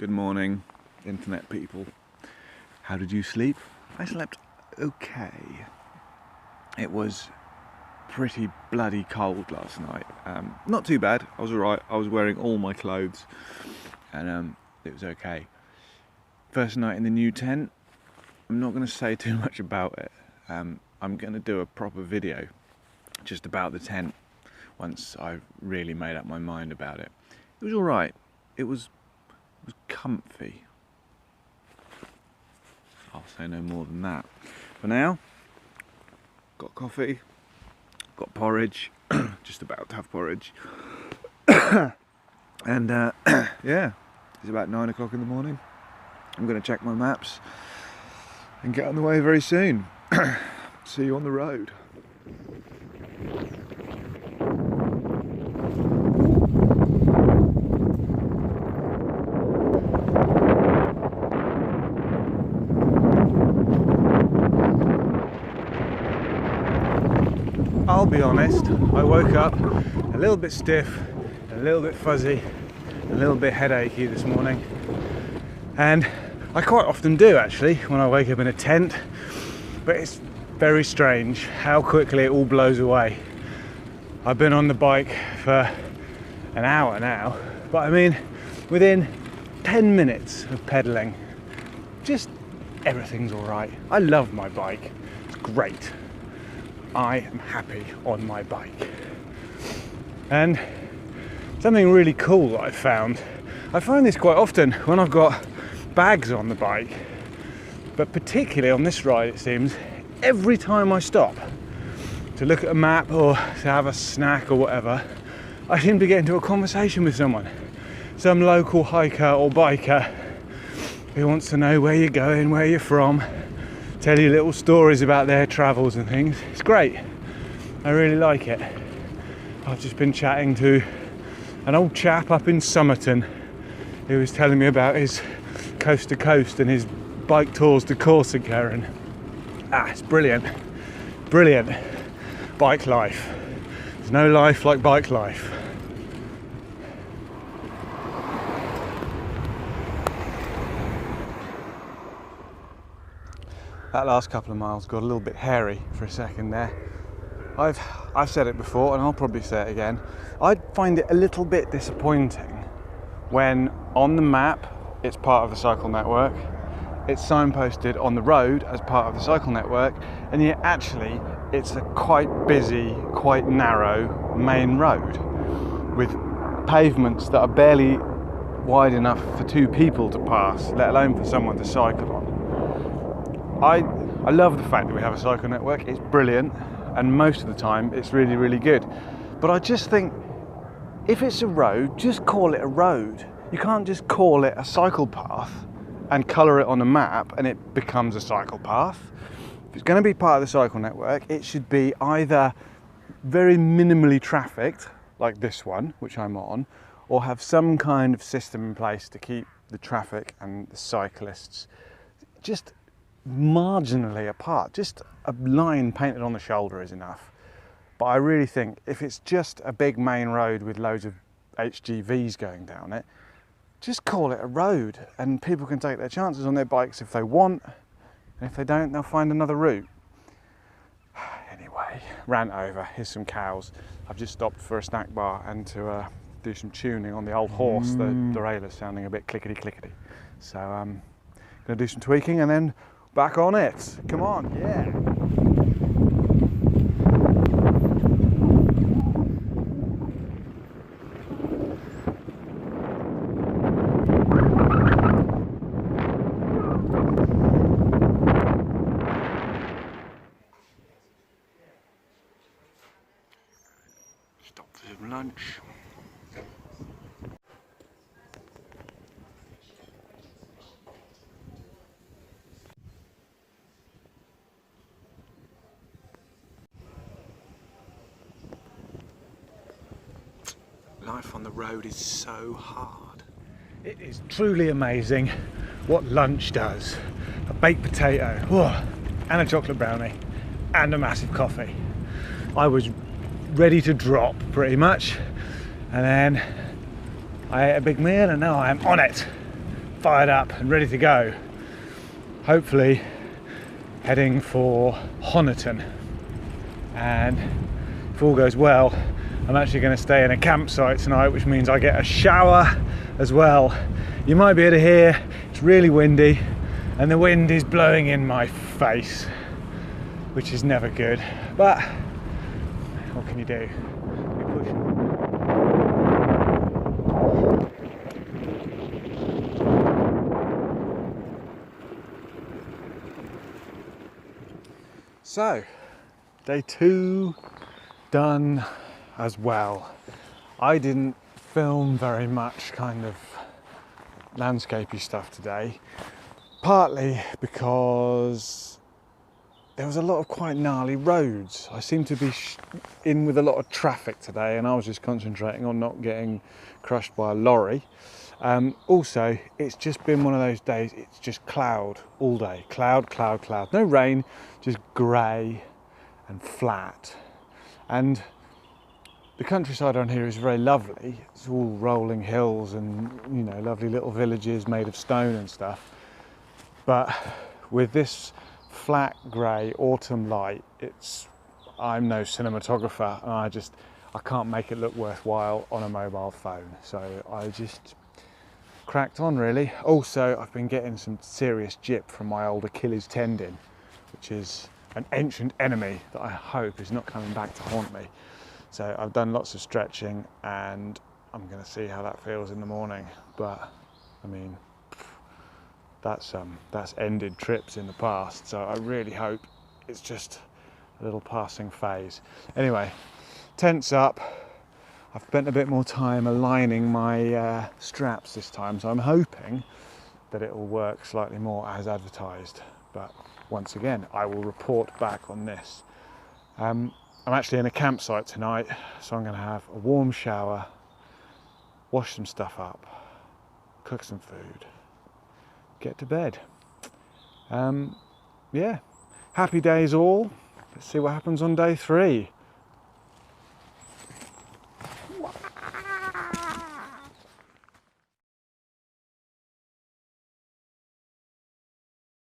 Good morning, internet people. How did you sleep? I slept okay. It was pretty bloody cold last night. Not too bad, I was alright. I was wearing all my clothes and it was okay. First night in the new tent. I'm not going to say too much about it. I'm going to do a proper video just about the tent once I've really made up my mind about it. It was alright. It was comfy. I'll say no more than that. For now, got coffee, got porridge, just about to have porridge. And yeah, it's about 9 o'clock in the morning. I'm going to check my maps and get on the way very soon. See you on the road. I'll be honest, I woke up a little bit stiff, a little bit fuzzy, a little bit headachy this morning. And I quite often do actually when I wake up in a tent, but it's very strange how quickly it all blows away. I've been on the bike for an hour now, but I mean within 10 minutes of pedaling, just everything's all right. I love my bike, it's great. I am happy on my bike. And something really cool that I find this quite often when I've got bags on the bike, but particularly on this ride it seems, every time I stop to look at a map or to have a snack or whatever, I seem to get into a conversation with someone, some local hiker or biker who wants to know where you're going, where you're from, tell you little stories about their travels and things. It's great. I really like it. I've just been chatting to an old chap up in Somerton who was telling me about his coast to coast and his bike tours to Corsica, and it's brilliant. Brilliant. Bike life. There's no life like bike life. That last couple of miles got a little bit hairy for a second there. I've said it before and I'll probably say it again. I find it a little bit disappointing when on the map it's part of the cycle network, it's signposted on the road as part of the cycle network, and yet actually it's a quite busy, quite narrow main road with pavements that are barely wide enough for two people to pass, let alone for someone to cycle on. I love the fact that we have a cycle network. It's brilliant, and most of the time it's really, really good. But I just think if it's a road, just call it a road. You can't just call it a cycle path and colour it on a map and it becomes a cycle path. If it's going to be part of the cycle network, it should be either very minimally trafficked, like this one, which I'm on, or have some kind of system in place to keep the traffic and the cyclists just marginally apart. Just a line painted on the shoulder is enough. But I really think if it's just a big main road with loads of HGVs going down it, just call it a road and people can take their chances on their bikes if they want, and if they don't, they'll find another route. Anyway, rant over. Here's some cows. I've just stopped for a snack bar and to do some tuning on the old horse. The derailleur's sounding a bit clickety clickety, so I'm gonna do some tweaking and then back on it. Come on, yeah. Stop for some lunch. Life on the road is so hard. It is truly amazing what lunch does. A baked potato, and a chocolate brownie, and a massive coffee. I was ready to drop pretty much, and then I ate a big meal and now I am on it. fired up and ready to go. Hopefully heading for Honiton, and if all goes well, I'm actually going to stay in a campsite tonight, which means I get a shower as well. You might be able to hear it's really windy and the wind is blowing in my face, which is never good, but what can you do? You push. So, day 2 done as well. I didn't film very much kind of landscapey stuff today, partly because there was a lot of quite gnarly roads. I seem to be in with a lot of traffic today, and I was just concentrating on not getting crushed by a lorry. Also, it's just been one of those days, it's just cloud all day. Cloud, cloud, cloud. No rain, just grey and flat. And the countryside on here is very lovely. It's all rolling hills and, you know, lovely little villages made of stone and stuff. But with this flat grey autumn light, I'm no cinematographer, and I can't make it look worthwhile on a mobile phone. So I just cracked on, really. Also, I've been getting some serious jip from my old Achilles tendon, which is an ancient enemy that I hope is not coming back to haunt me. So I've done lots of stretching, and I'm going to see how that feels in the morning. But I mean, that's ended trips in the past, so I really hope it's just a little passing phase. Anyway, tent's up. I've spent a bit more time aligning my straps this time, so I'm hoping that it will work slightly more as advertised. But once again, I will report back on this. I'm actually in a campsite tonight, so I'm going to have a warm shower, wash some stuff up, cook some food, get to bed. Yeah, happy days all. Let's see what happens on day 3.